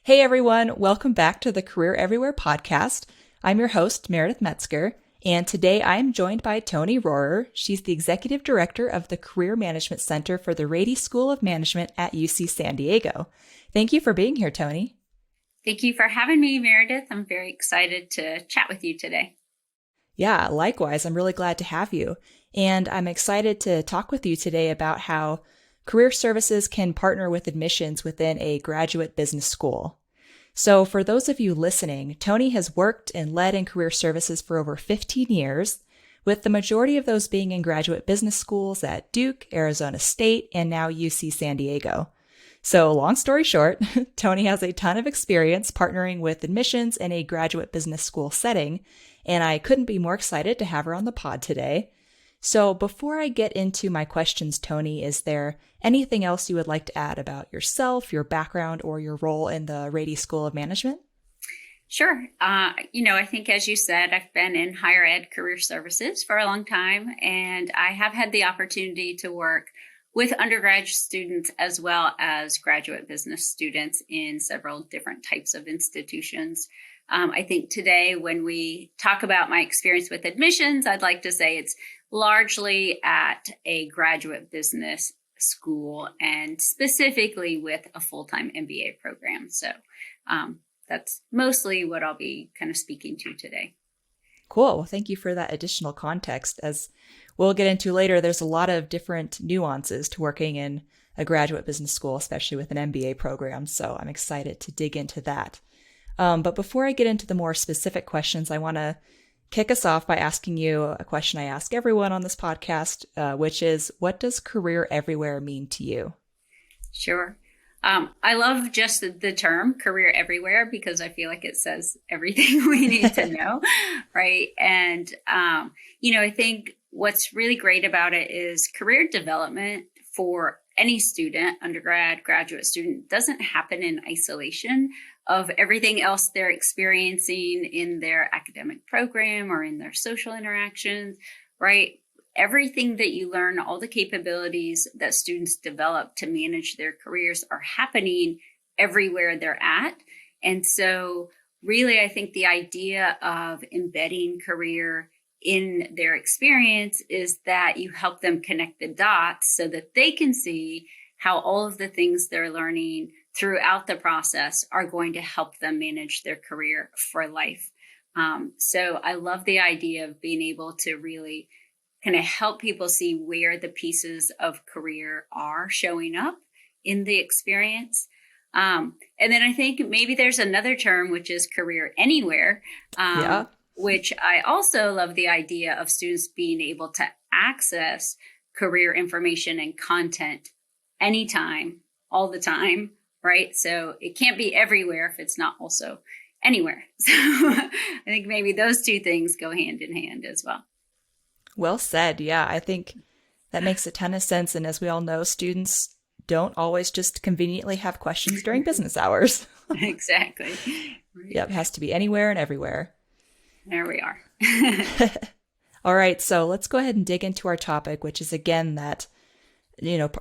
Hey everyone, welcome back to the Career Everywhere podcast. I'm your host, Meredith Metzger, and today I am joined by Toni Rhorer. She's the Executive Director of the Career Management Center for the Rady School of Management at UC San Diego. Thank you for being here, Toni. Thank you for having me, Meredith. I'm very excited to chat with you today. Yeah, likewise. I'm really glad to have you. And I'm excited to talk with you today about how career services can partner with admissions within a graduate business school. So for those of you listening, Toni has worked and led in career services for over 15 years, with the majority of those being in graduate business schools at Duke, Arizona State, and now UC San Diego. So long story short, Toni has a ton of experience partnering with admissions in a graduate business school setting, and I couldn't be more excited to have her on the pod today. So before I get into my questions, Toni, is there anything else you would like to add about yourself, your background, or your role in the Rady School of Management? Sure. I think as you said, I've been in higher ed career services for a long time, and I have had the opportunity to work with undergraduate students as well as graduate business students in several different types of institutions. I think today when we talk about my experience with admissions, I'd like to say it's largely at a graduate business school and specifically with a full-time MBA program. So that's mostly what I'll be kind of speaking to today. Cool. Well, thank you for that additional context. As we'll get into later, there's a lot of different nuances to working in a graduate business school, especially with an MBA program. So I'm excited to dig into that. But before I get into the more specific questions, I want to kick us off by asking you a question I ask everyone on this podcast, which is, what does career everywhere mean to you? Sure. I love just the term career everywhere because I feel like it says everything we need to know, right? And, I think what's really great about it is career development for any student, undergrad, graduate student, doesn't happen in isolation of everything else they're experiencing in their academic program or in their social interactions, right? Everything that you learn, all the capabilities that students develop to manage their careers are happening everywhere they're at. And so really, I think the idea of embedding career in their experience is that you help them connect the dots so that they can see how all of the things they're learning throughout the process are going to help them manage their career for life. So I love the idea of being able to really kind of help people see where the pieces of career are showing up in the experience. And then I think maybe there's another term, which is career anywhere, Yeah. which I also love the idea of students being able to access career information and content anytime, all the time, right? So it can't be everywhere if it's not also anywhere. So I think maybe those two things go hand in hand as well. Well said. Yeah, I think that makes a ton of sense. And as we all know, students don't always just conveniently have questions during business hours. Exactly. Right. Yep, it has to be anywhere and everywhere. There we are. All right, so let's go ahead and dig into our topic, which is again that,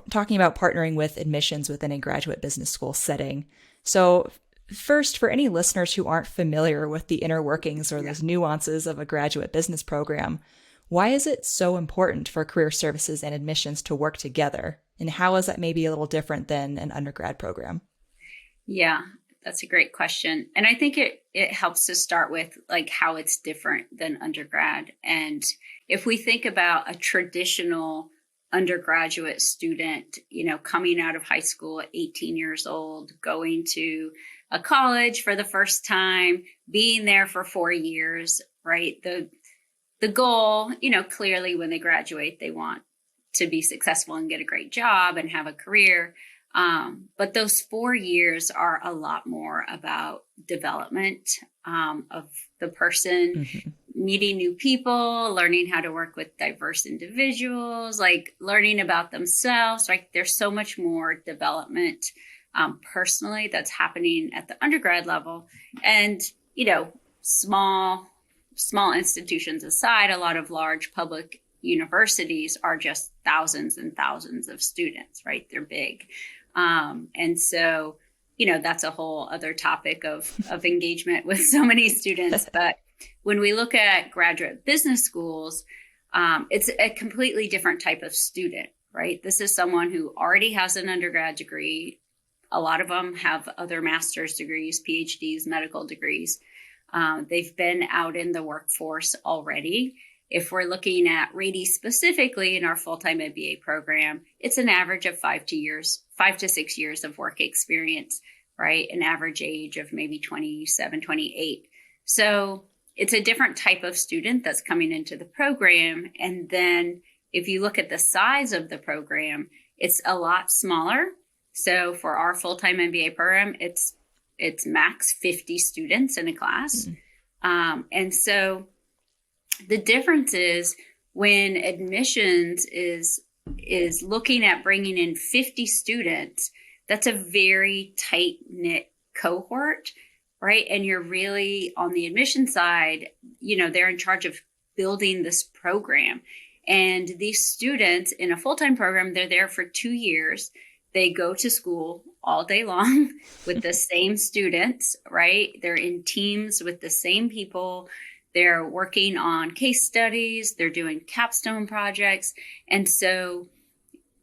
talking about partnering with admissions within a graduate business school setting. So first, for any listeners who aren't familiar with the inner workings or those nuances of a graduate business program, why is it so important for career services and admissions to work together? And how is that maybe a little different than an undergrad program? Yeah, that's a great question. And I think it helps to start with like how it's different than undergrad. And if we think about a traditional undergraduate student, coming out of high school at 18 years old, going to a college for the first time, being there for 4 years, right? The goal, clearly when they graduate, they want to be successful and get a great job and have a career. But those 4 years are a lot more about development of the person, Mm-hmm. meeting new people, learning how to work with diverse individuals, like learning about themselves. Like there's so much more development personally that's happening at the undergrad level. And, small institutions aside, a lot of large public universities are just thousands and thousands of students, right? They're big. And so that's a whole other topic of engagement with so many students. But when we look at graduate business schools, it's a completely different type of student, right? This is someone who already has an undergrad degree. A lot of them have other master's degrees, PhDs, medical degrees. They've been out in the workforce already. If we're looking at Rady specifically in our full-time MBA program, it's an average of 5 to 6 years of work experience, right? An average age of maybe 27, 28. So it's a different type of student that's coming into the program. And then if you look at the size of the program, it's a lot smaller. So for our full-time MBA program, it's max 50 students in a class. And so the difference is when admissions is looking at bringing in 50 students, that's a very tight-knit cohort, right? And you're really on the admission side, they're in charge of building this program. And these students in a full-time program, they're there for 2 years. They go to school all day long with the same students, right? They're in teams with the same people. They're working on case studies. They're doing capstone projects. And so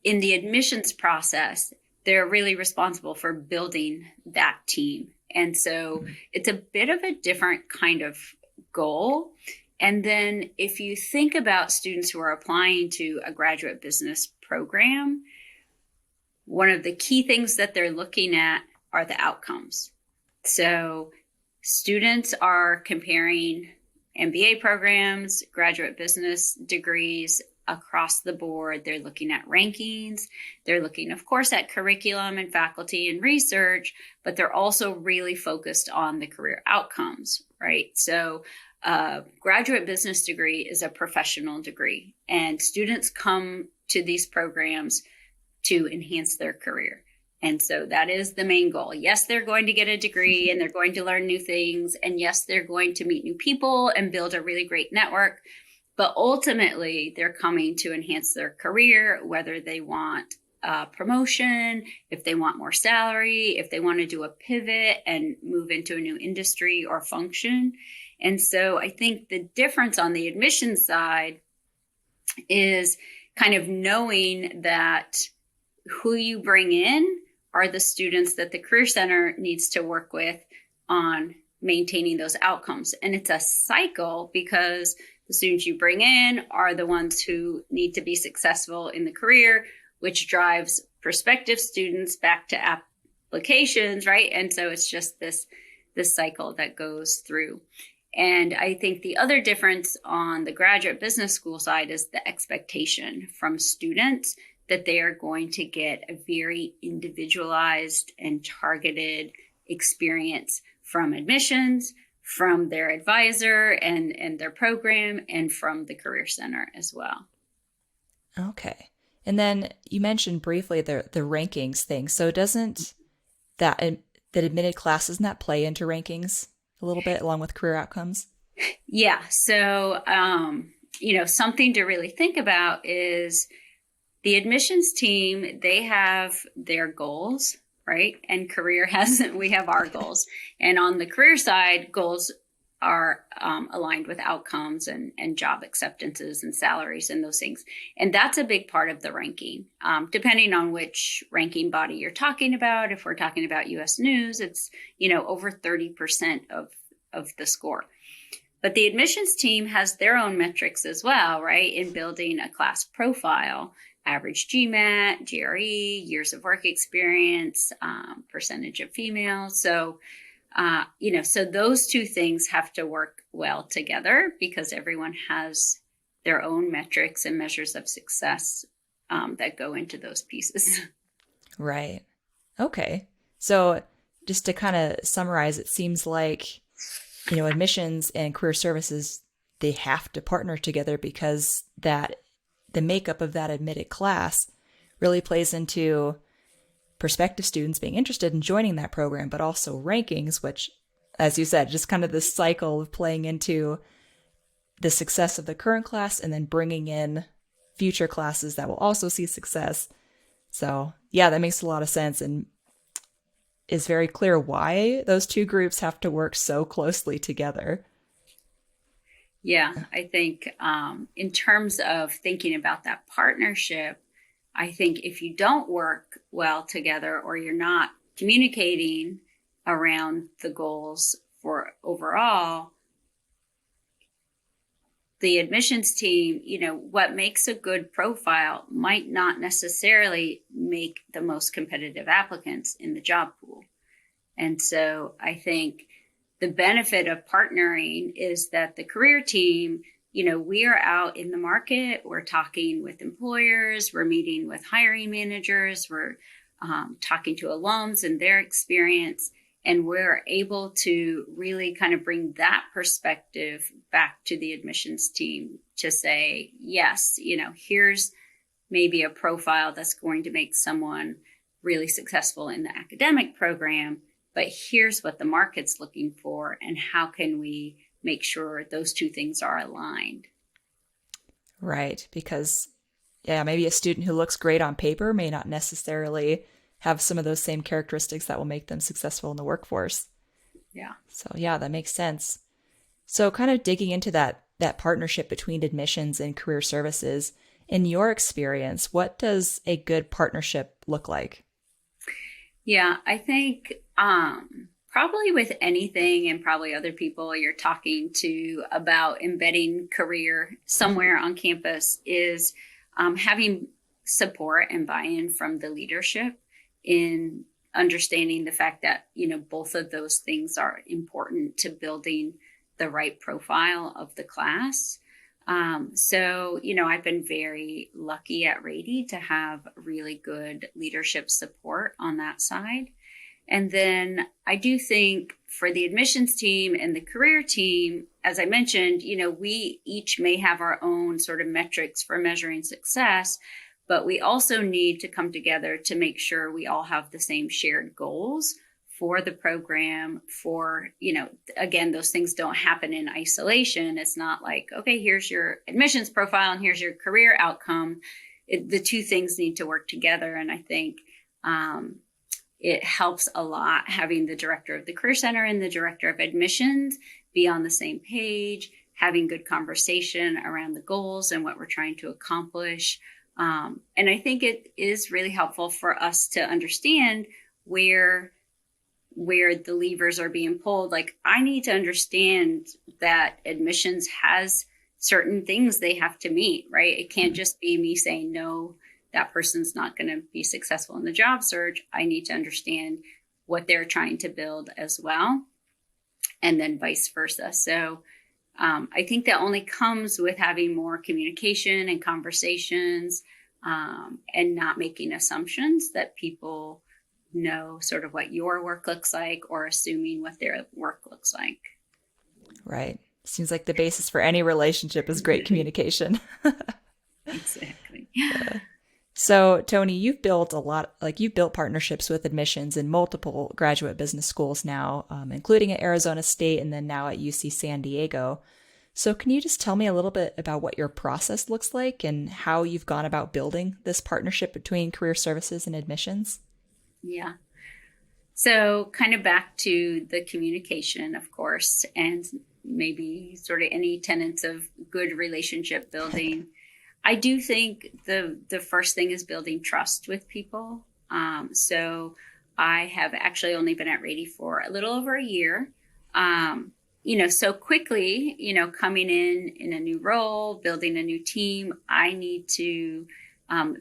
in the admissions process, they're really responsible for building that team. And so it's a bit of a different kind of goal. And then if you think about students who are applying to a graduate business program, one of the key things that they're looking at are the outcomes. So students are comparing MBA programs, graduate business degrees across the board. They're looking at rankings. They're looking, of course, at curriculum and faculty and research, but they're also really focused on the career outcomes, right? So graduate business degree is a professional degree, and students come to these programs to enhance their career. And so that is the main goal. Yes, they're going to get a degree and they're going to learn new things. And yes, they're going to meet new people and build a really great network. But ultimately, they're coming to enhance their career, whether they want a promotion, if they want more salary, if they want to do a pivot and move into a new industry or function. And so I think the difference on the admissions side is kind of knowing that who you bring in are the students that the Career Center needs to work with on maintaining those outcomes. And it's a cycle because the students you bring in are the ones who need to be successful in the career, which drives prospective students back to applications, right? And so it's just this cycle that goes through. And I think the other difference on the graduate business school side is the expectation from students that they are going to get a very individualized and targeted experience from admissions, from their advisor and their program, and from the Career Center as well. Okay. And then you mentioned briefly the rankings thing. So doesn't that admitted class, doesn't that play into rankings a little bit along with career outcomes? Yeah. So, something to really think about is the admissions team, they have their goals, right? And we have our goals. And on the career side, goals are aligned with outcomes and job acceptances and salaries and those things. And that's a big part of the ranking. Depending on which ranking body you're talking about, if we're talking about US News, it's, over 30% of the score. But the admissions team has their own metrics as well, right? In building a class profile. Average GMAT, GRE, years of work experience, percentage of females. So, so those two things have to work well together because everyone has their own metrics and measures of success that go into those pieces. Right. Okay. So just to kind of summarize, it seems like, admissions and career services, they have to partner together because the makeup of that admitted class really plays into prospective students being interested in joining that program, but also rankings, which, as you said, just kind of this cycle of playing into the success of the current class and then bringing in future classes that will also see success. So yeah, that makes a lot of sense. And is very clear why those two groups have to work so closely together. Yeah, I think in terms of thinking about that partnership, I think if you don't work well together or you're not communicating around the goals for overall, the admissions team, what makes a good profile might not necessarily make the most competitive applicants in the job pool. And so I think the benefit of partnering is that the career team, we are out in the market, we're talking with employers, we're meeting with hiring managers, we're talking to alums and their experience, and we're able to really kind of bring that perspective back to the admissions team to say, yes, here's maybe a profile that's going to make someone really successful in the academic program, but here's what the market's looking for, and how can we make sure those two things are aligned? Right. Because, yeah, maybe a student who looks great on paper may not necessarily have some of those same characteristics that will make them successful in the workforce. Yeah. So, yeah, that makes sense. So, kind of digging into that partnership between admissions and career services, in your experience, what does a good partnership look like? Yeah, I think probably with anything, and probably other people you're talking to about embedding career somewhere on campus, is having support and buy-in from the leadership in understanding the fact that, both of those things are important to building the right profile of the class. So, I've been very lucky at Rady to have really good leadership support on that side. And then I do think for the admissions team and the career team, as I mentioned, we each may have our own sort of metrics for measuring success, but we also need to come together to make sure we all have the same shared goals for the program. For, again, those things don't happen in isolation. It's not like, okay, here's your admissions profile and here's your career outcome. The two things need to work together. And I think it helps a lot having the director of the Career Center and the director of admissions be on the same page, having good conversation around the goals and what we're trying to accomplish. And I think it is really helpful for us to understand where the levers are being pulled. Like, I need to understand that admissions has certain things they have to meet, right? It can't just be me saying, no, that person's not going to be successful in the job search. I need to understand what they're trying to build as well, and then vice versa. So I think that only comes with having more communication and conversations, and not making assumptions that people know sort of what your work looks like, or assuming what their work looks like. Right. Seems like the basis for any relationship is great communication. Exactly. So, Toni, you've built partnerships with admissions in multiple graduate business schools now, including at Arizona State and then now at UC San Diego. So, can you just tell me a little bit about what your process looks like and how you've gone about building this partnership between career services and admissions? Yeah. So kind of back to the communication, of course, and maybe sort of any tenets of good relationship building. I do think the first thing is building trust with people. So I have actually only been at Rady for a little over a year. So quickly, coming in a new role, building a new team, I need to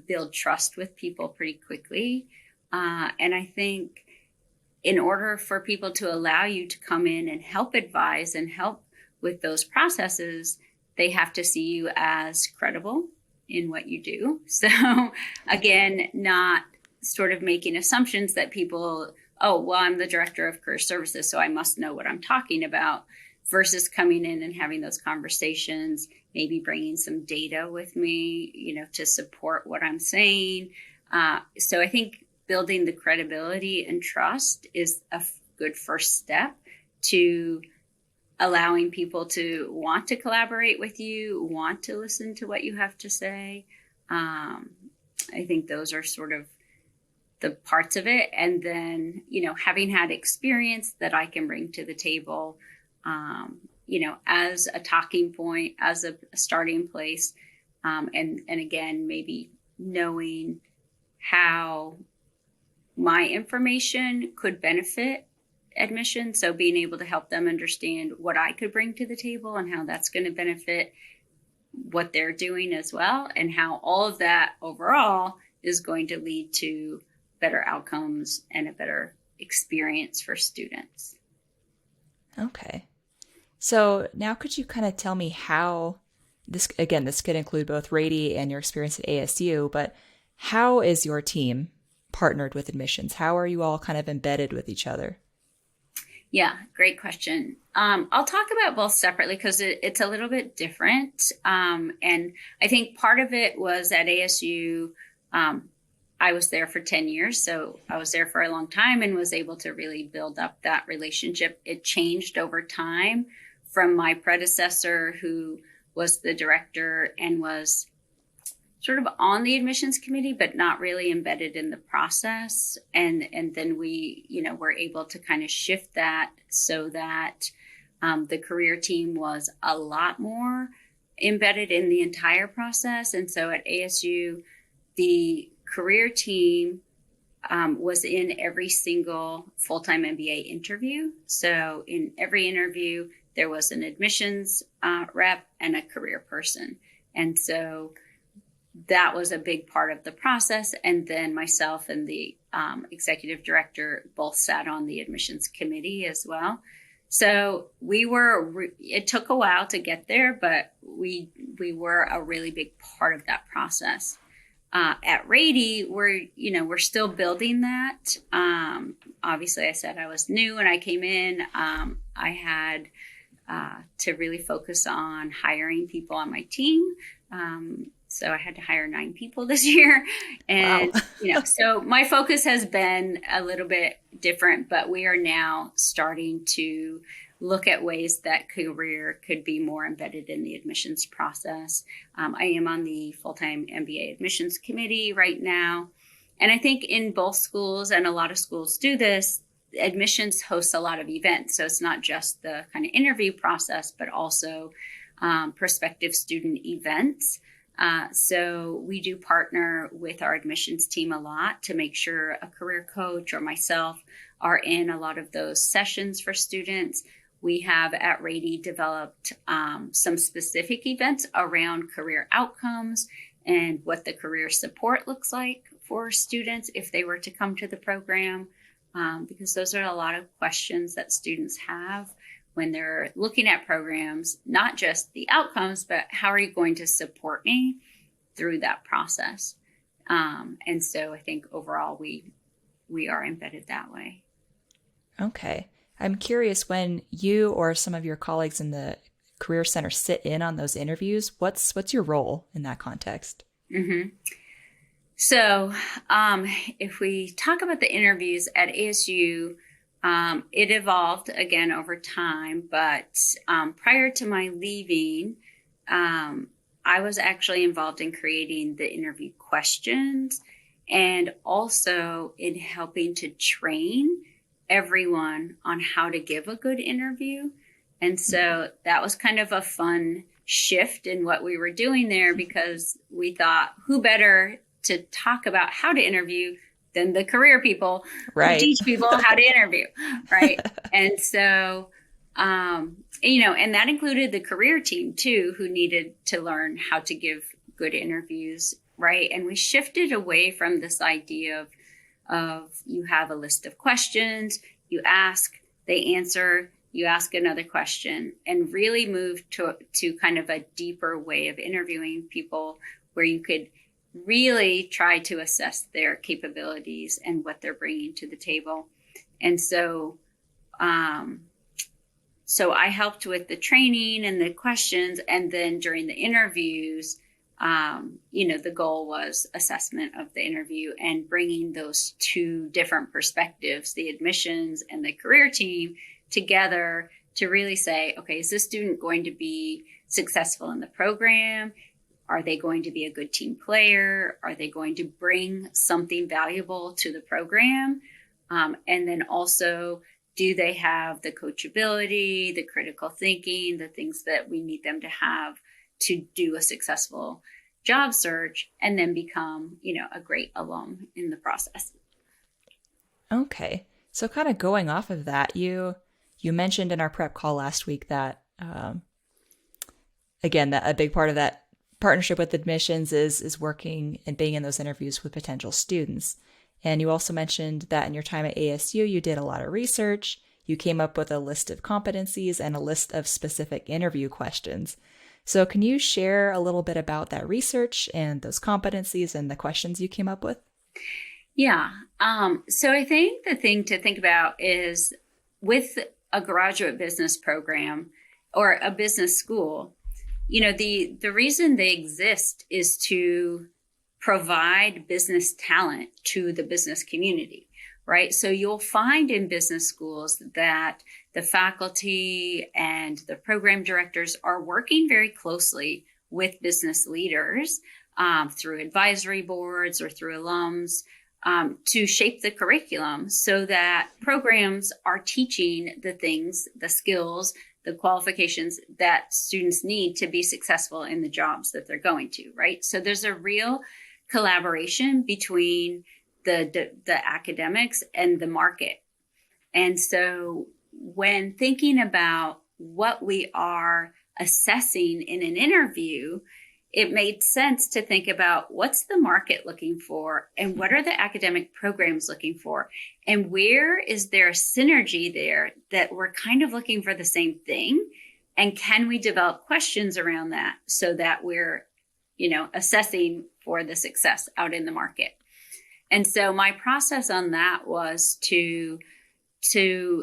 build trust with people pretty quickly. And I think in order for people to allow you to come in and help advise and help with those processes, they have to see you as credible in what you do. So again, not sort of making assumptions that people, oh, well, I'm the director of career services, so I must know what I'm talking about, versus coming in and having those conversations, maybe bringing some data with me, to support what I'm saying. So I think building the credibility and trust is a good first step to allowing people to want to collaborate with you, want to listen to what you have to say. I think those are sort of the parts of it. And then, having had experience that I can bring to the table, as a talking point, as a starting place. And again, maybe knowing how my information could benefit admission. So being able to help them understand what I could bring to the table and how that's going to benefit what they're doing as well, and how all of that overall is going to lead to better outcomes and a better experience for students. Okay. So now could you kind of tell me how this could include both Rady and your experience at ASU, but how is your team partnered with admissions? How are you all kind of embedded with each other? Yeah, great question. I'll talk about both separately because it's a little bit different. And I think part of it was at ASU, I was there for 10 years. So I was there for a long time and was able to really build up that relationship. It changed over time from my predecessor, who was the director and was sort of on the admissions committee, but not really embedded in the process. And then we, were able to kind of shift that so that the career team was a lot more embedded in the entire process. And so at ASU, the career team was in every single full-time MBA interview. So in every interview, there was an admissions rep and a career person. And so that was a big part of the process. And then myself and the executive director both sat on the admissions committee as well. So it took a while to get there, but we were a really big part of that process. At Rady, we're still building that. Obviously, I said I was new when I came in. I had to really focus on hiring people on my team. So I had to hire 9 people this year. And, wow. So my focus has been a little bit different, but we are now starting to look at ways that career could be more embedded in the admissions process. I am on the full-time MBA admissions committee right now. And I think in both schools, and a lot of schools do this, admissions hosts a lot of events. So it's not just the kind of interview process, but also prospective student events. So we do partner with our admissions team a lot to make sure a career coach or myself are in a lot of those sessions for students. We have at Rady developed some specific events around career outcomes and what the career support looks like for students if they were to come to the program, because those are a lot of questions that students have when they're looking at programs, not just the outcomes, but how are you going to support me through that process? And so I think overall we are embedded that way. Okay. I'm curious, when you or some of your colleagues in the Career Center sit in on those interviews, what's your role in that context? Mm-hmm. So if we talk about the interviews at ASU, it evolved again over time, but prior to my leaving, I was actually involved in creating the interview questions and also in helping to train everyone on how to give a good interview. And so that was kind of a fun shift in what we were doing there, because we thought, who better to talk about how to interview than the career people who teach people how to interview, right? And so, and that included the career team too, who needed to learn how to give good interviews, right? And we shifted away from this idea of you have a list of questions, you ask, they answer, you ask another question, and really moved to kind of a deeper way of interviewing people where you could really try to assess their capabilities and what they're bringing to the table. And so, so I helped with the training and the questions. And then during the interviews, the goal was assessment of the interview and bringing those two different perspectives, the admissions and the career team, together to really say, okay, is this student going to be successful in the program? Are they going to be a good team player? Are they going to bring something valuable to the program? And then also, do they have the coachability, the critical thinking, the things that we need them to have to do a successful job search and then become, a great alum in the process? Okay. So kind of going off of that, you mentioned in our prep call last week that again, that a big part of that partnership with admissions is working and being in those interviews with potential students. And you also mentioned that in your time at ASU, you did a lot of research. You came up with a list of competencies and a list of specific interview questions. So can you share a little bit about that research and those competencies and the questions you came up with? Yeah. So I think the thing to think about is with a graduate business program or a business school, the reason they exist is to provide business talent to the business community, right? So you'll find in business schools that the faculty and the program directors are working very closely with business leaders through advisory boards or through alums to shape the curriculum so that programs are teaching the things, the skills, the qualifications that students need to be successful in the jobs that they're going to, right? So there's a real collaboration between the academics and the market. And so when thinking about what we are assessing in an interview, it made sense to think about what's the market looking for and what are the academic programs looking for and where is there a synergy there that we're kind of looking for the same thing, and can we develop questions around that so that we're assessing for the success out in the market. And so my process on that was to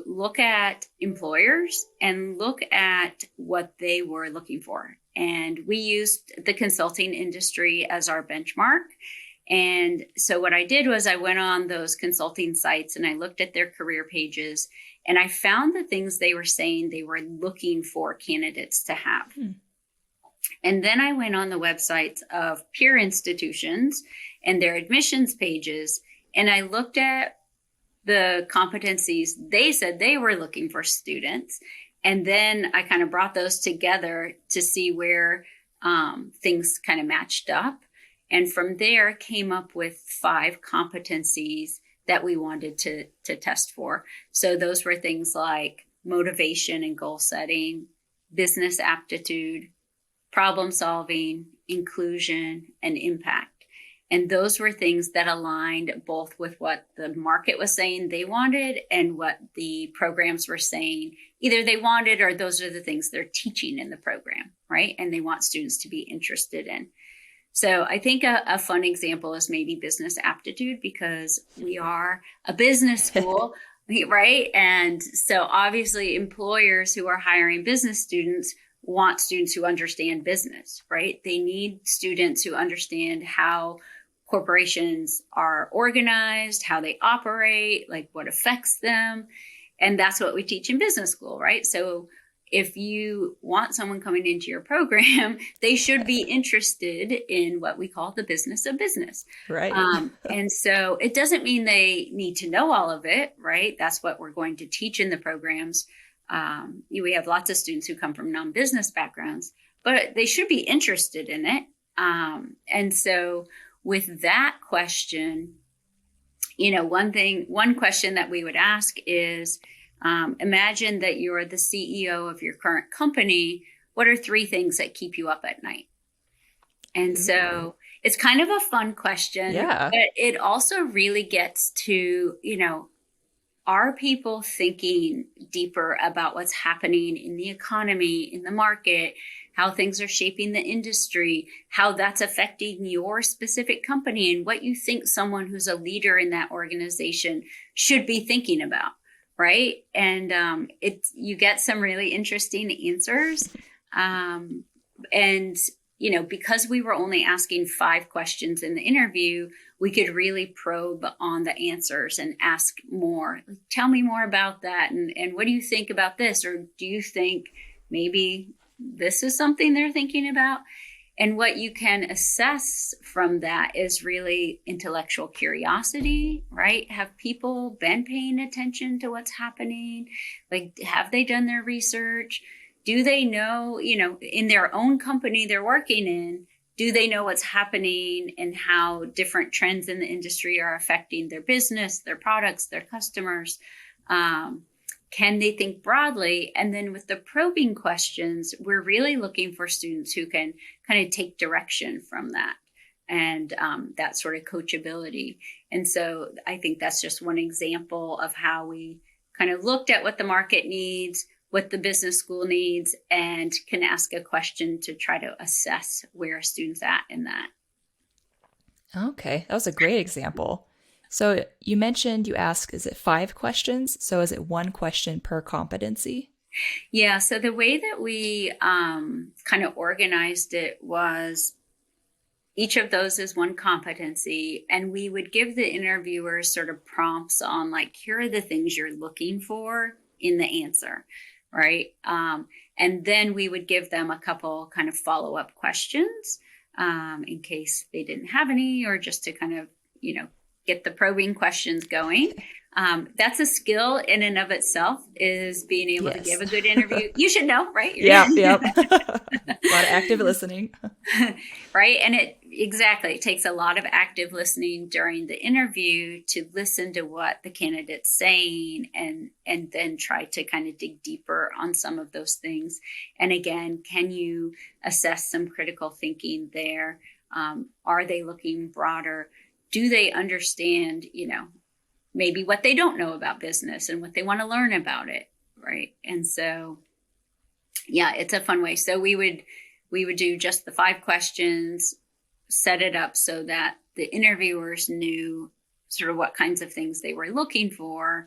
look at employers and look at what they were looking for. And we used the consulting industry as our benchmark. And so what I did was I went on those consulting sites and I looked at their career pages, and I found the things they were saying they were looking for candidates to have. And then I went on the websites of peer institutions and their admissions pages, and I looked at the competencies they said they were looking for students. And then I kind of brought those together to see where things kind of matched up. And from there came up with 5 competencies that we wanted to test for. So those were things like motivation and goal setting, business aptitude, problem solving, inclusion, and impact. And those were things that aligned both with what the market was saying they wanted and what the programs were saying either they wanted or those are the things they're teaching in the program, right? And they want students to be interested in. So I think a fun example is maybe business aptitude, because we are a business school, right? And so obviously employers who are hiring business students want students who understand business, right? They need students who understand how corporations are organized, how they operate, like what affects them. And that's what we teach in business school, right? So if you want someone coming into your program, they should be interested in what we call the business of business. Right. And so it doesn't mean they need to know all of it, right? That's what we're going to teach in the programs. We have lots of students who come from non-business backgrounds, but they should be interested in it. And so with that question, one question that we would ask is, imagine that you're the CEO of your current company. What are 3 things that keep you up at night? And so it's kind of a fun question, Yeah. but it also really gets to, are people thinking deeper about what's happening in the economy, in the market, how things are shaping the industry, how that's affecting your specific company, and what you think someone who's a leader in that organization should be thinking about, right? And you get some really interesting answers. And because we were only asking 5 questions in the interview, we could really probe on the answers and ask more. Tell me more about that. And what do you think about this? Or do you think maybe this is something they're thinking about? And what you can assess from that is really intellectual curiosity, right? Have people been paying attention to what's happening? Like, have they done their research? Do they know, in their own company they're working in, do they know what's happening and how different trends in the industry are affecting their business, their products, their customers? Can they think broadly? And then with the probing questions, we're really looking for students who can kind of take direction from that and that sort of coachability. And so I think that's just one example of how we kind of looked at what the market needs, what the business school needs, and can ask a question to try to assess where a student's at in that. Okay, that was a great example. So you mentioned you ask, is it 5 questions? So is it 1 question per competency? Yeah, so the way that we kind of organized it was each of those is 1 competency, and we would give the interviewers sort of prompts on like, here are the things you're looking for in the answer, right? And then we would give them a couple kind of follow-up questions in case they didn't have any, or just to kind of, get the probing questions going. That's a skill in and of itself, is being able to give a good interview. You should know, right? Yep. A lot of active listening. Right. And it takes a lot of active listening during the interview to listen to what the candidate's saying and then try to kind of dig deeper on some of those things. And again, can you assess some critical thinking there? Are they looking broader? Do they understand, maybe what they don't know about business and what they want to learn about it, right? And so, yeah, it's a fun way. So we would do just the 5 questions, set it up so that the interviewers knew sort of what kinds of things they were looking for.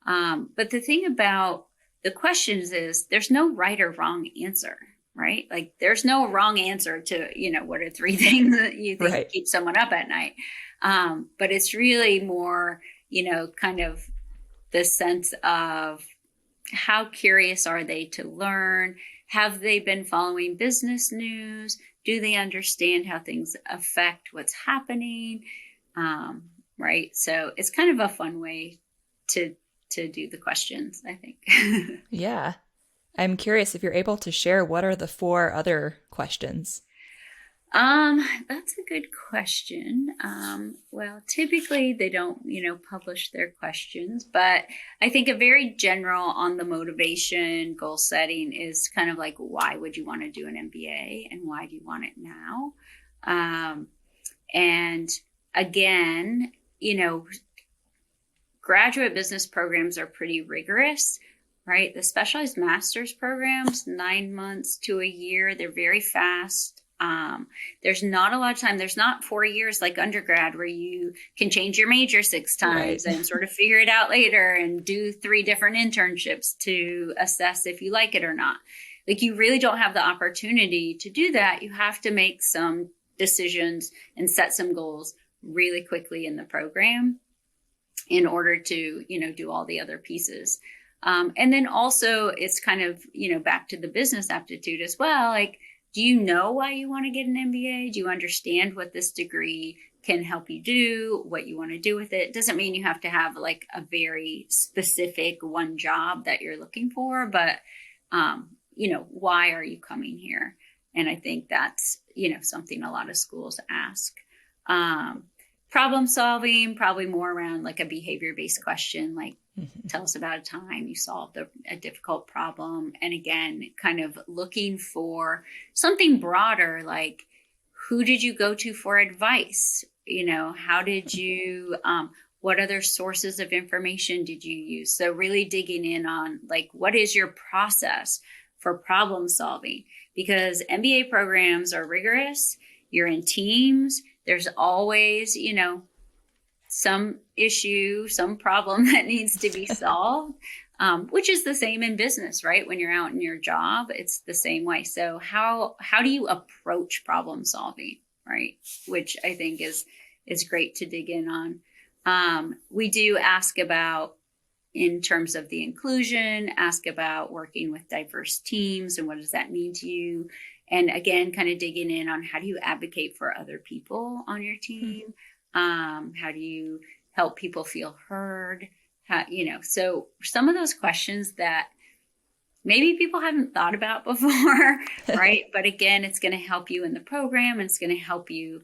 But the thing about the questions is there's no right or wrong answer, right? Like there's no wrong answer to, what are 3 things that you think keep someone up at night. But it's really more, kind of the sense of how curious are they to learn? Have they been following business news? Do they understand how things affect what's happening? Right. So it's kind of a fun way to do the questions, I think. Yeah. I'm curious if you're able to share what are the 4 other questions? That's a good question. Well, typically they don't, publish their questions, but I think a very general on the motivation goal setting is kind of like, why would you want to do an MBA and why do you want it now? And again, graduate business programs are pretty rigorous, right? The specialized master's programs, 9 months to a year, they're very fast. There's not a lot of time. There's not 4 years like undergrad where you can change your major 6 times and sort of figure it out later and do 3 different internships to assess if you like it or not. Like you really don't have the opportunity to do that. You have to make some decisions and set some goals really quickly in the program in order to, do all the other pieces. And then also it's kind of, back to the business aptitude as well. Like, do you know why you want to get an MBA? Do you understand what this degree can help you do, what you want to do with it? It doesn't mean you have to have like a very specific one job that you're looking for, but, why are you coming here? And I think that's, something a lot of schools ask. Problem solving, probably more around like a behavior-based question, like tell us about a time you solved a difficult problem. And again, kind of looking for something broader, like who did you go to for advice? How did you, what other sources of information did you use? So really digging in on like, what is your process for problem solving? Because MBA programs are rigorous. You're in teams. There's always, some issue, some problem that needs to be solved, which is the same in business, right? When you're out in your job, it's the same way. So how do you approach problem solving, right? Which I think is great to dig in on. We do ask about in terms of the inclusion, ask about working with diverse teams and what does that mean to you. And again, kind of digging in on how do you advocate for other people on your team? How do you help people feel heard? So some of those questions that maybe people haven't thought about before, right? But again, it's going to help you in the program, and it's going to help you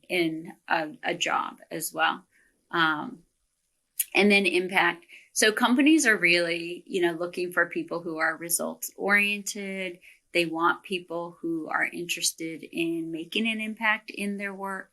in a job as well. And then impact. So companies are really, looking for people who are results oriented. They want people who are interested in making an impact in their work.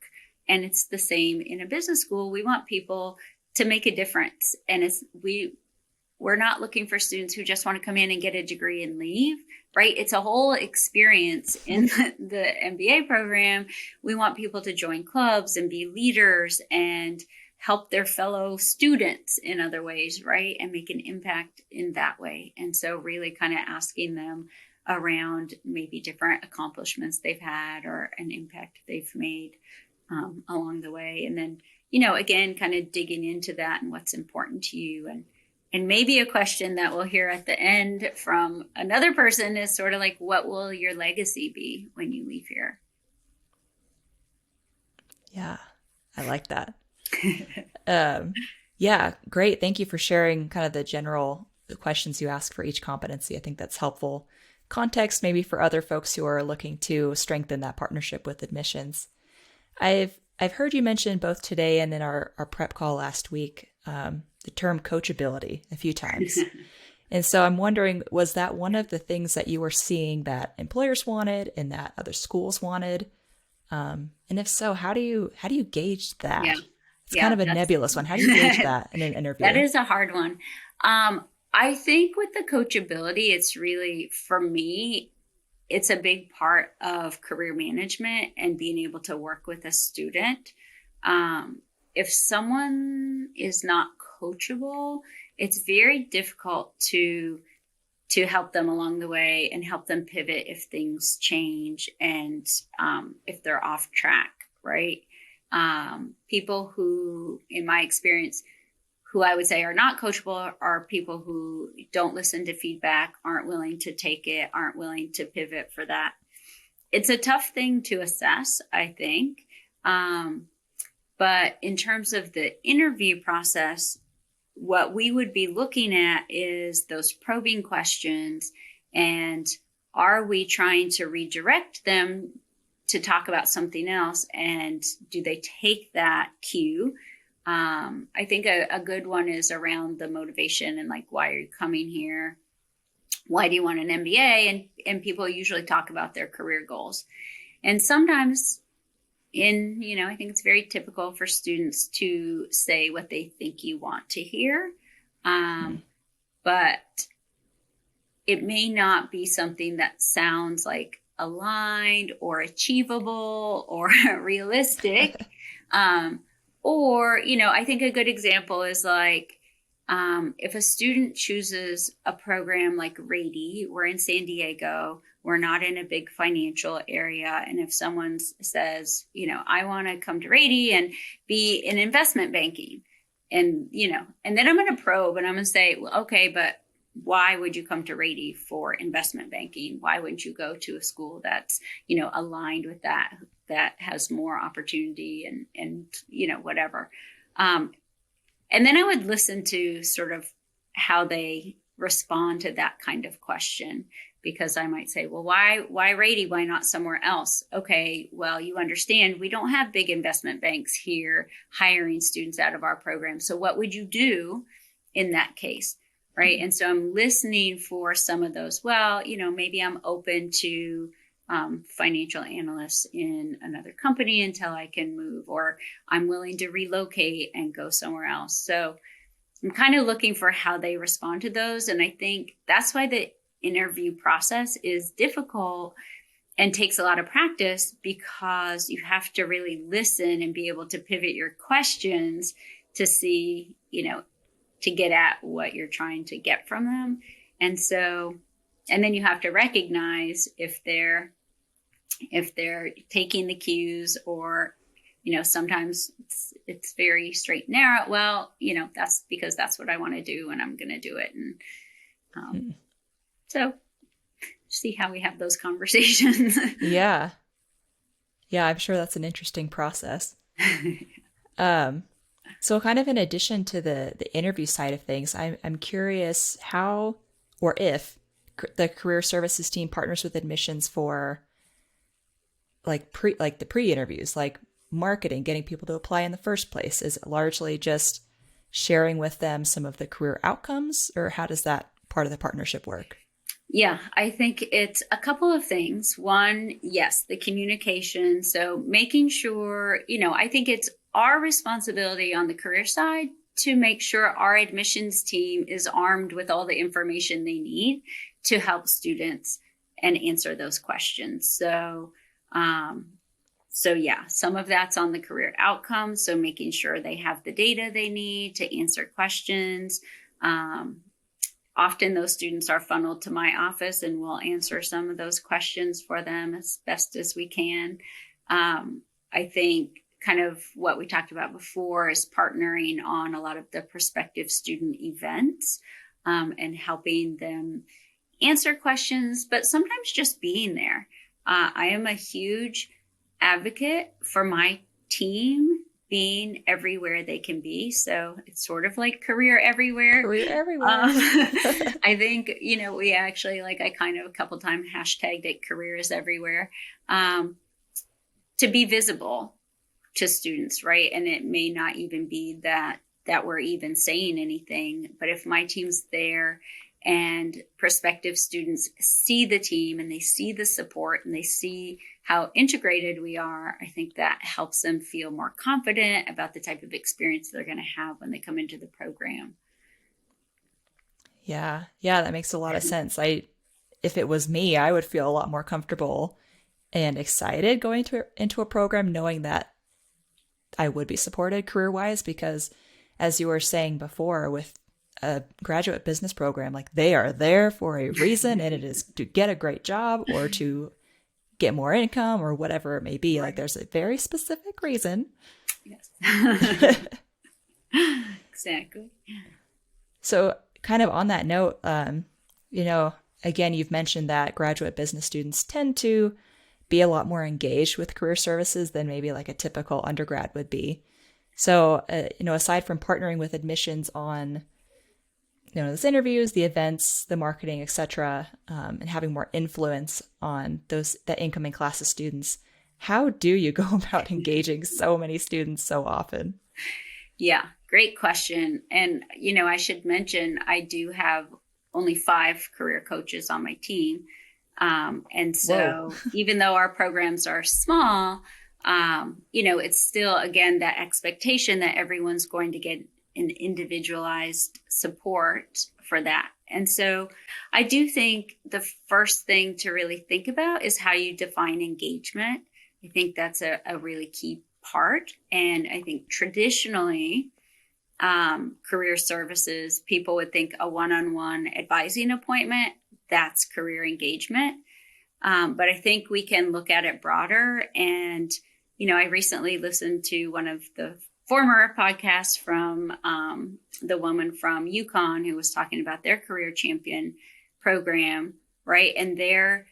And it's the same in a business school. We want people to make a difference. And we're not looking for students who just want to come in and get a degree and leave, right? It's a whole experience in the MBA program. We want people to join clubs and be leaders and help their fellow students in other ways, right? And make an impact in that way. And so really kind of asking them around maybe different accomplishments they've had or an impact they've made along the way. And then, again, kind of digging into that and what's important to you. And maybe a question that we'll hear at the end from another person is sort of like, what will your legacy be when you leave here? Yeah, I like that. Yeah, great. Thank you for sharing kind of the questions you ask for each competency. I think that's helpful context maybe for other folks who are looking to strengthen that partnership with admissions. I've heard you mention both today and in our prep call last week the term coachability a few times. And so I'm wondering, was that one of the things that you were seeing that employers wanted and that other schools wanted? And if so, how do you gauge that? Yeah. It's kind of a nebulous one. How do you gauge that in an interview? That is a hard one. I think with the coachability, it's really, for me, it's a big part of career management and being able to work with a student. If someone is not coachable, it's very difficult to help them along the way and help them pivot if things change and if they're off track, right? People who, in my experience, who I would say are not coachable are people who don't listen to feedback, aren't willing to take it, aren't willing to pivot for that. It's a tough thing to assess, I think. But in terms of the interview process, what we would be looking at is those probing questions, and are we trying to redirect them to talk about something else, and do they take that cue? I think a good one is around the motivation and like, why are you coming here? Why do you want an MBA? And people usually talk about their career goals. And sometimes I think it's very typical for students to say what they think you want to hear. But it may not be something that sounds like aligned or achievable or realistic. Or, I think a good example is like, if a student chooses a program like Rady, we're in San Diego, we're not in a big financial area. And if someone says, I want to come to Rady and be in investment banking, and then I'm going to probe and I'm going to say, well, okay, but why would you come to Rady for investment banking? Why wouldn't you go to a school that's, aligned with that has more opportunity and whatever. And then I would listen to sort of how they respond to that kind of question, because I might say, well, why Rady? Why not somewhere else? Okay, well, you understand we don't have big investment banks here hiring students out of our program. So what would you do in that case? Right. And so I'm listening for some of those. Well, maybe I'm open to financial analysts in another company until I can move, or I'm willing to relocate and go somewhere else. So I'm kind of looking for how they respond to those. And I think that's why the interview process is difficult and takes a lot of practice, because you have to really listen and be able to pivot your questions to see, to get at what you're trying to get from them. And then you have to recognize if they're taking the cues or sometimes it's very straight and narrow. Well, that's because that's what I want to do and I'm going to do it. And so see how we have those conversations. Yeah. Yeah, I'm sure that's an interesting process. So kind of in addition to the interview side of things, I'm curious how or if the career services team partners with admissions for like the pre-interviews, like marketing, getting people to apply in the first place. Is it largely just sharing with them some of the career outcomes, or how does that part of the partnership work? Yeah, I think it's a couple of things. One, yes, the communication. So making sure, I think it's our responsibility on the career side to make sure our admissions team is armed with all the information they need to help students and answer those questions. So yeah, some of that's on the career outcomes. So making sure they have the data they need to answer questions. Often those students are funneled to my office and we'll answer some of those questions for them as best as we can. I think kind of what we talked about before is partnering on a lot of the prospective student events and helping them answer questions, but sometimes just being there. I am a huge advocate for my team being everywhere they can be. So it's sort of like career everywhere. Career everywhere. I think, we actually, I kind of a couple times hashtagged it career is everywhere, to be visible to students, right? And it may not even be that we're even saying anything, but if my team's there and prospective students see the team and they see the support and they see how integrated we are, I think that helps them feel more confident about the type of experience they're going to have when they come into the program. Yeah, that makes a lot of sense. If it was me, I would feel a lot more comfortable and excited going into a program knowing that I would be supported career-wise, because as you were saying before, with a graduate business program, they are there for a reason, and it is to get a great job or to get more income or whatever it may be. Right. There's a very specific reason. Yes. Exactly. So kind of on that note, again, you've mentioned that graduate business students tend to be a lot more engaged with career services than maybe a typical undergrad would be. So, aside from partnering with admissions on, those interviews, the events, the marketing, etc., and having more influence on that incoming class of students, how do you go about engaging so many students so often? Yeah, great question. And, I should mention, I do have only 5 career coaches on my team. And so even though our programs are small, it's still, again, that expectation that everyone's going to get an individualized support for that. And so I do think the first thing to really think about is how you define engagement. I think that's a really key part. And I think traditionally, career services, people would think a one-on-one advising appointment, that's career engagement. But I think we can look at it broader. And, I recently listened to one of the former podcasts from the woman from UConn who was talking about their career champion program, right? And they're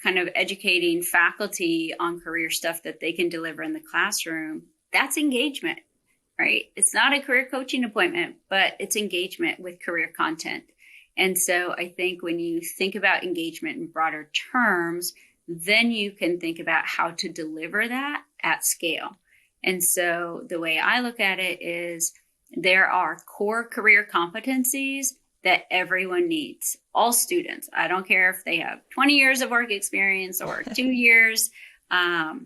kind of educating faculty on career stuff that they can deliver in the classroom. That's engagement, right? It's not a career coaching appointment, but it's engagement with career content. And so I think when you think about engagement in broader terms, then you can think about how to deliver that at scale. And so the way I look at it is there are core career competencies that everyone needs, all students. I don't care if they have 20 years of work experience or 2 years. And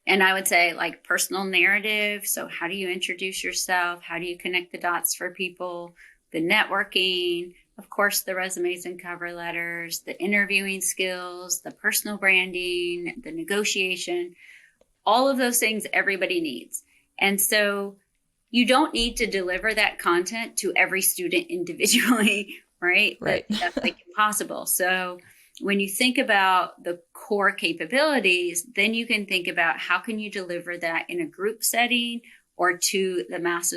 I would say personal narrative. So how do you introduce yourself? How do you connect the dots for people? The networking, of course, the resumes and cover letters, the interviewing skills, the personal branding, the negotiation, all of those things everybody needs. And so you don't need to deliver that content to every student individually, right? Right. That's impossible. So when you think about the core capabilities, then you can think about how can you deliver that in a group setting or to the mass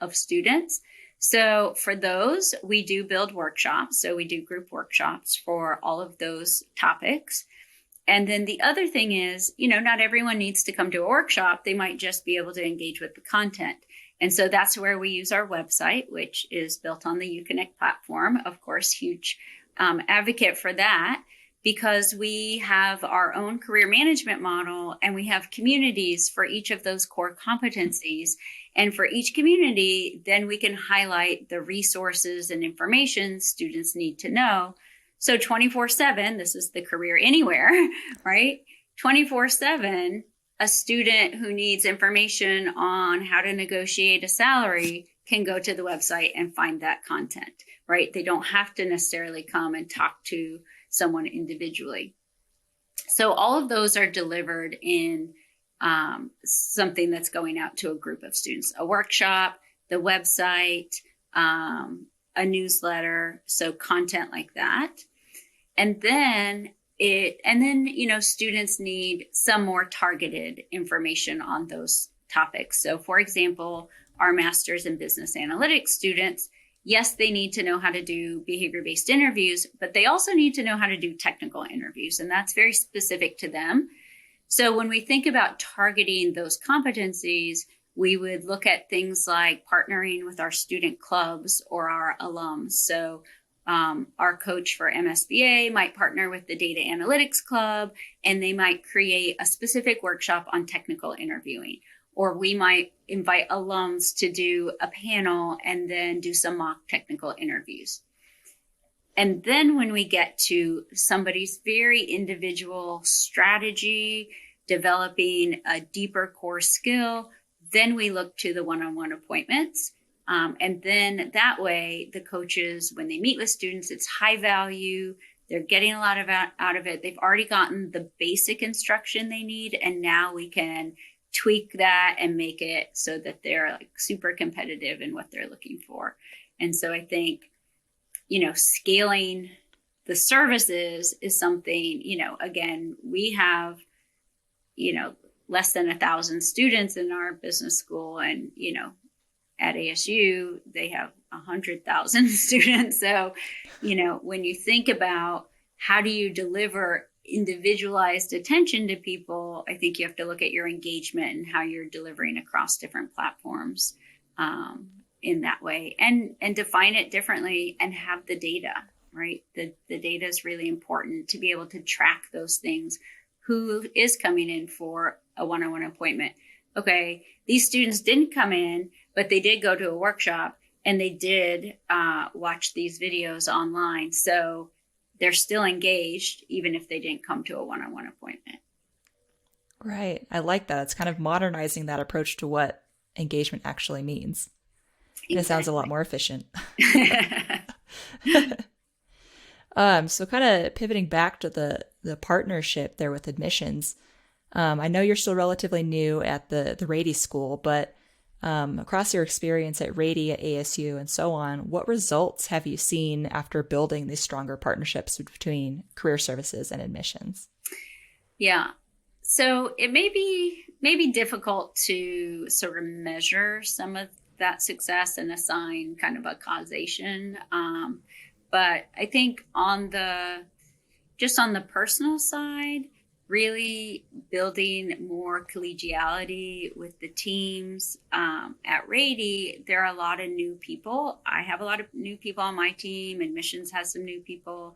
of students. So for those, we do build workshops. So we do group workshops for all of those topics. And then the other thing is, not everyone needs to come to a workshop. They might just be able to engage with the content. And so that's where we use our website, which is built on the UConnect platform. Of course, huge advocate for that, because we have our own career management model and we have communities for each of those core competencies. And for each community, then we can highlight the resources and information students need to know. So 24/7, this is the career anywhere, right? 24/7, a student who needs information on how to negotiate a salary can go to the website and find that content, right? They don't have to necessarily come and talk to someone individually. So all of those are delivered in something that's going out to a group of students, a workshop, the website, a newsletter, so content like that. And then students need some more targeted information on those topics. So for example, our master's in business analytics students, yes, they need to know how to do behavior-based interviews, but they also need to know how to do technical interviews, and that's very specific to them. So when we think about targeting those competencies, we would look at things like partnering with our student clubs or our alums. So our coach for MSBA might partner with the data analytics club, and they might create a specific workshop on technical interviewing. Or we might invite alums to do a panel and then do some mock technical interviews. And then when we get to somebody's very individual strategy, developing a deeper core skill, then we look to the one-on-one appointments. And then that way, the coaches, when they meet with students, it's high value. They're getting a lot out of it. They've already gotten the basic instruction they need. And now we can tweak that and make it so that they're like super competitive in what they're looking for. And so I think, scaling the services is something, again, we have, less than 1,000 students in our business school, and, at ASU, they have 100,000 students. So, when you think about how do you deliver individualized attention to people, I think you have to look at your engagement and how you're delivering across different platforms in that way, and define it differently and have the data, right? The data is really important to be able to track those things. Who is coming in for a one-on-one appointment? Okay, these students didn't come in, but they did go to a workshop and they did watch these videos online. So they're still engaged, even if they didn't come to a one-on-one appointment. Right. I like that. It's kind of modernizing that approach to what engagement actually means. And it sounds a lot more efficient. So kind of pivoting back to the partnership there with admissions. I know you're still relatively new at the Rady School, but across your experience at Rady, at ASU, and so on, what results have you seen after building these stronger partnerships between career services and admissions? Yeah. So it may be difficult to sort of measure some of that success and assign kind of a causation. But I think on the personal side, really building more collegiality with the teams. At Rady, there are a lot of new people. I have a lot of new people on my team. Admissions has some new people.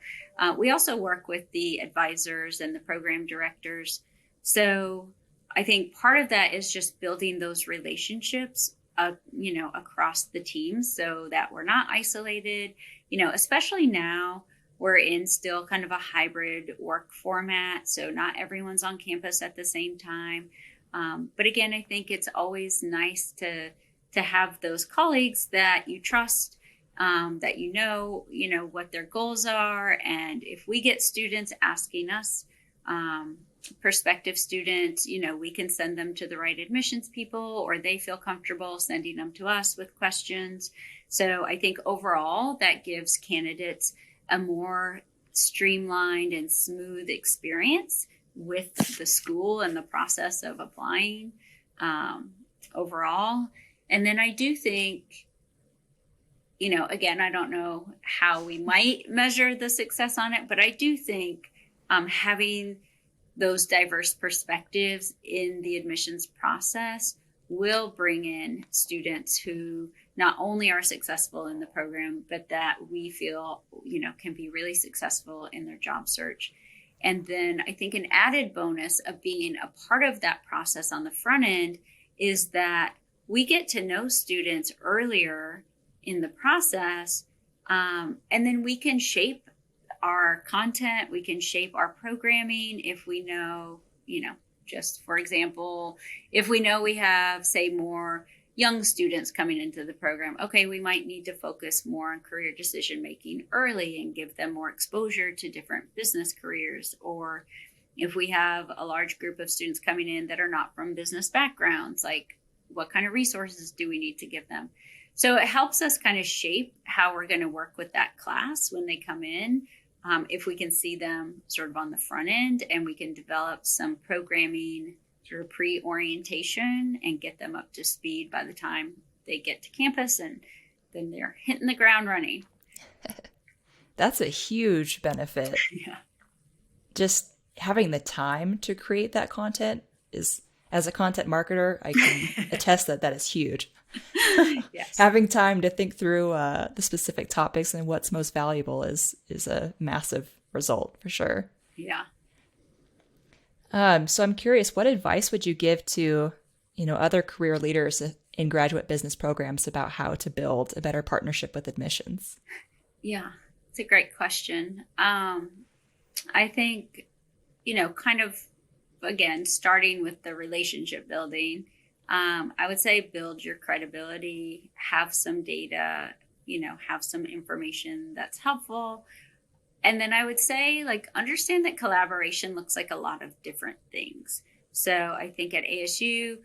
We also work with the advisors and the program directors. So I think part of that is just building those relationships, across the teams so that we're not isolated, especially now. We're in still kind of a hybrid work format, so not everyone's on campus at the same time. But again, I think it's always nice to have those colleagues that you trust, that you know what their goals are, and if we get students asking us, prospective students, we can send them to the right admissions people, or they feel comfortable sending them to us with questions. So I think overall that gives candidates a more streamlined and smooth experience with the school and the process of applying overall. And then I do think, again, I don't know how we might measure the success on it, but I do think having those diverse perspectives in the admissions process will bring in students who not only are successful in the program, but that we feel, can be really successful in their job search. And then I think an added bonus of being a part of that process on the front end is that we get to know students earlier in the process, and then we can shape our content, we can shape our programming if we know, just for example, if we know we have, say, more young students coming into the program, okay, we might need to focus more on career decision making early and give them more exposure to different business careers. Or if we have a large group of students coming in that are not from business backgrounds, like what kind of resources do we need to give them? So it helps us kind of shape how we're going to work with that class when they come in. If we can see them sort of on the front end, and we can develop some programming sort of pre-orientation and get them up to speed by the time they get to campus, and then they're hitting the ground running. That's a huge benefit. Yeah. Just having the time to create that content is, as a content marketer, I can attest that is huge. Yes. Having time to think through the specific topics and what's most valuable is a massive result for sure. Yeah. So I'm curious, what advice would you give to, other career leaders in graduate business programs about how to build a better partnership with admissions? Yeah, it's a great question. I think, kind of, again, starting with the relationship building, I would say build your credibility, have some data, have some information that's helpful. And then I would say, understand that collaboration looks like a lot of different things. So I think at ASU,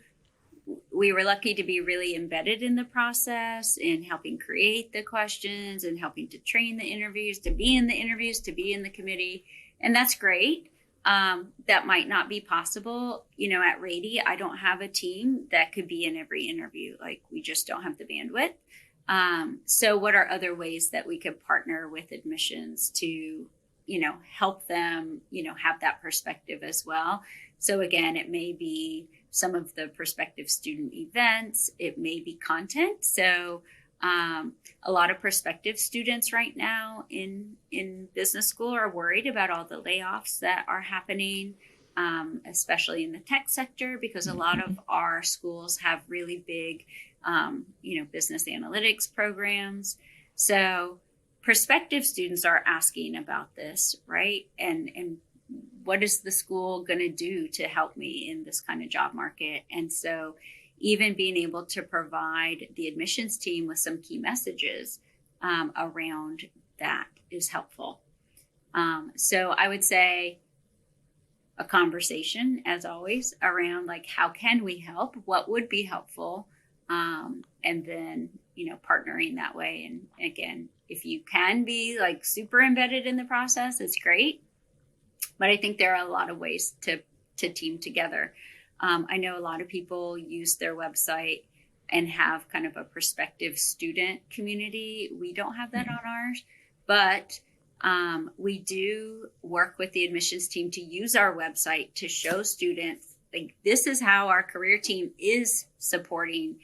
we were lucky to be really embedded in the process, in helping create the questions and helping to train the interviews, to be in the interviews, to be in the committee. And that's great. That might not be possible. At Rady, I don't have a team that could be in every interview. We just don't have the bandwidth. So what are other ways that we could partner with admissions to, help them, have that perspective as well? So again, it may be some of the prospective student events. It may be content. So a lot of prospective students right now in business school are worried about all the layoffs that are happening, especially in the tech sector, because a lot of our schools have really big, business analytics programs. So prospective students are asking about this, right? And what is the school going to do to help me in this kind of job market? And so even being able to provide the admissions team with some key messages around that is helpful. So I would say a conversation, as always, around how can we help? What would be helpful? And then, partnering that way. And again, if you can be super embedded in the process, it's great. But I think there are a lot of ways to team together. I know a lot of people use their website and have kind of a prospective student community. We don't have that on ours, but we do work with the admissions team to use our website to show students, this is how our career team is supporting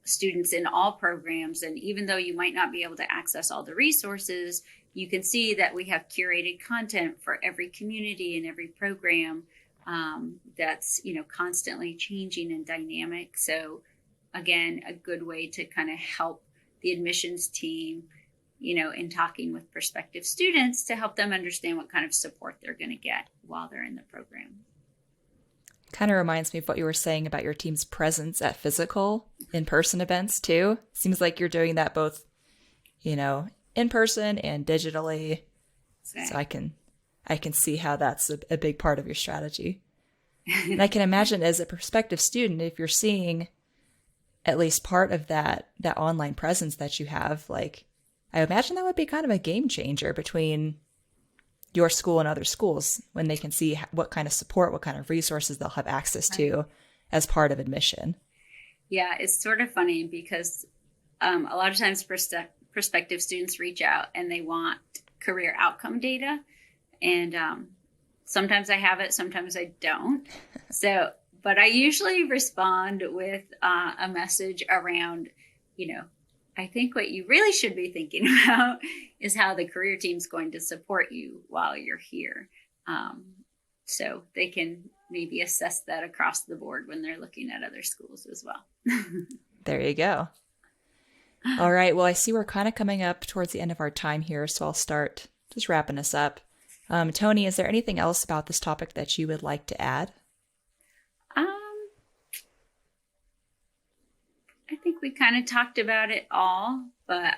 students in all programs. And even though you might not be able to access all the resources, you can see that we have curated content for every community and every program that's constantly changing and dynamic. So again, a good way to kind of help the admissions team, in talking with prospective students to help them understand what kind of support they're going to get while they're in the program. Kind of reminds me of what you were saying about your team's presence at physical in-person events too. Seems like you're doing that both, in person and digitally. Exactly. So I can see how that's a big part of your strategy. And I can imagine as a prospective student, if you're seeing at least part of that online presence that you have, I imagine that would be kind of a game changer between, your school and other schools when they can see what kind of support, what kind of resources they'll have access to as part of admission. Yeah, it's sort of funny because a lot of times prospective students reach out and they want career outcome data. And sometimes I have it, sometimes I don't. So, but I usually respond with a message around, I think what you really should be thinking about is how the career team's going to support you while you're here. So they can maybe assess that across the board when they're looking at other schools as well. There you go. All right. Well, I see we're kind of coming up towards the end of our time here, so I'll start just wrapping us up. Toni, is there anything else about this topic that you would like to add? I think we kind of talked about it all, but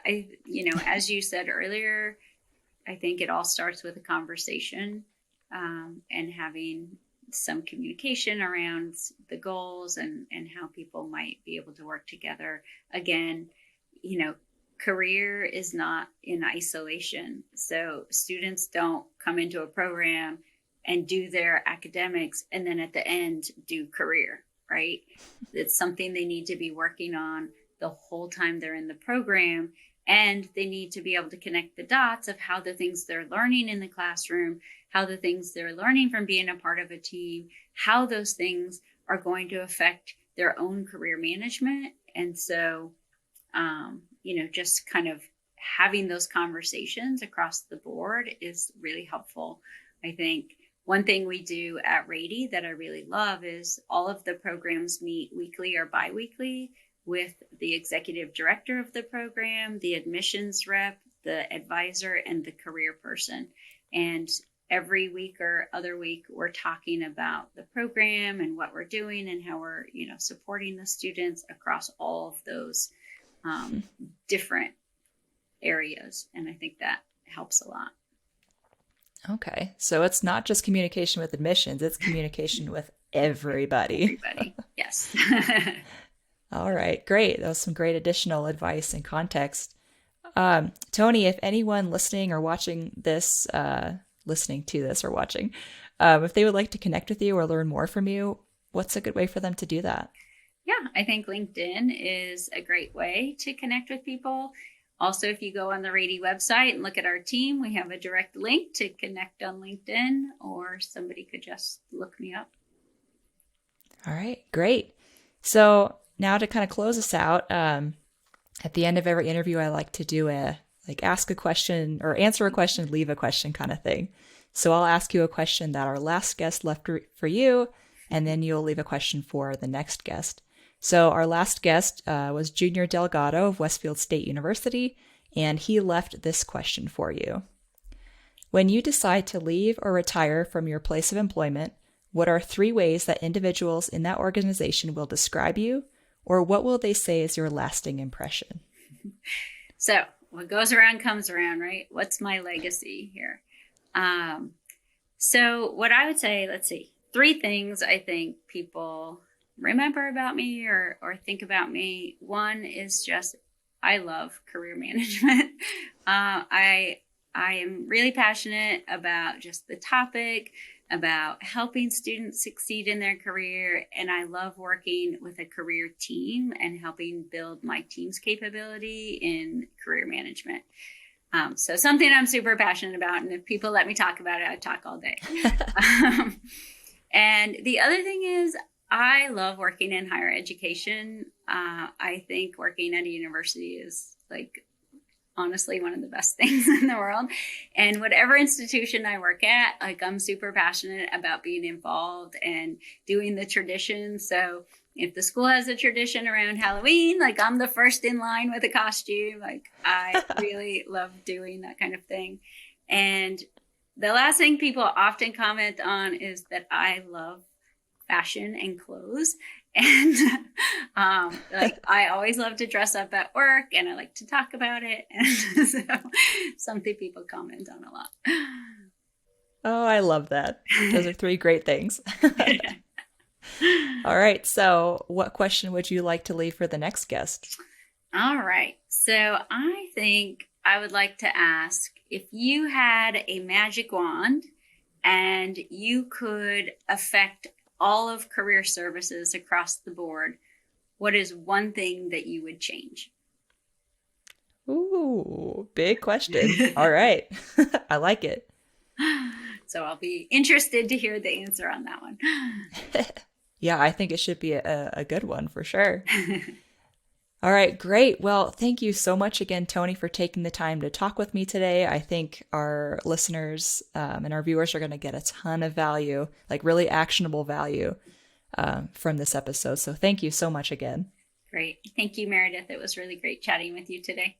as you said earlier, I think it all starts with a conversation and having some communication around the goals and how people might be able to work together. Again, career is not in isolation. So students don't come into a program and do their academics and then at the end do career, right? It's something they need to be working on the whole time they're in the program. And they need to be able to connect the dots of how the things they're learning in the classroom, how the things they're learning from being a part of a team, how those things are going to affect their own career management. And so, just kind of having those conversations across the board is really helpful. I think one thing we do at Rady that I really love is all of the programs meet weekly or biweekly with the executive director of the program, the admissions rep, the advisor, and the career person. And every week or other week, we're talking about the program and what we're doing and how we're, supporting the students across all of those different areas. And I think that helps a lot. Okay. So it's not just communication with admissions, it's communication with everybody. Everybody, yes. All right, great. That was some great additional advice and context. Toni, if anyone listening or watching this, listening to this or watching, if they would like to connect with you or learn more from you, what's a good way for them to do that? Yeah, I think LinkedIn is a great way to connect with people. Also, if you go on the Rady website and look at our team, we have a direct link to connect on LinkedIn, or somebody could just look me up. All right, great. So now to kind of close us out, at the end of every interview, I like to do ask a question or answer a question, leave a question kind of thing. So I'll ask you a question that our last guest left for you, and then you'll leave a question for the next guest. So our last guest was Junior Delgado of Westfield State University, and he left this question for you. When you decide to leave or retire from your place of employment, what are 3 ways that individuals in that organization will describe you, or what will they say is your lasting impression? So what goes around comes around, right? What's my legacy here? So what I would say, let's see, 3 things I think people remember about me or think about me. One is just, I love career management. I am really passionate about just the topic, about helping students succeed in their career. And I love working with a career team and helping build my team's capability in career management. So something I'm super passionate about. And if people let me talk about it, I talk all day. And the other thing is, I love working in higher education. I think working at a university is honestly one of the best things in the world. And whatever institution I work at, I'm super passionate about being involved and doing the tradition. So if the school has a tradition around Halloween, I'm the first in line with a costume. I really love doing that kind of thing. And the last thing people often comment on is that I love fashion and clothes. And I always love to dress up at work and I like to talk about it. And so something people comment on a lot. Oh, I love that. Those are 3 great things. All right. So what question would you like to leave for the next guest? All right. So I think I would like to ask, if you had a magic wand and you could affect all of career services across the board, what is one thing that you would change? Ooh, big question. All right. I like it. So I'll be interested to hear the answer on that one. Yeah, I think it should be a good one for sure. All right, great. Well, thank you so much again, Toni, for taking the time to talk with me today. I think our listeners and our viewers are going to get a ton of value, like really actionable value from this episode. So thank you so much again. Great. Thank you, Meredith. It was really great chatting with you today.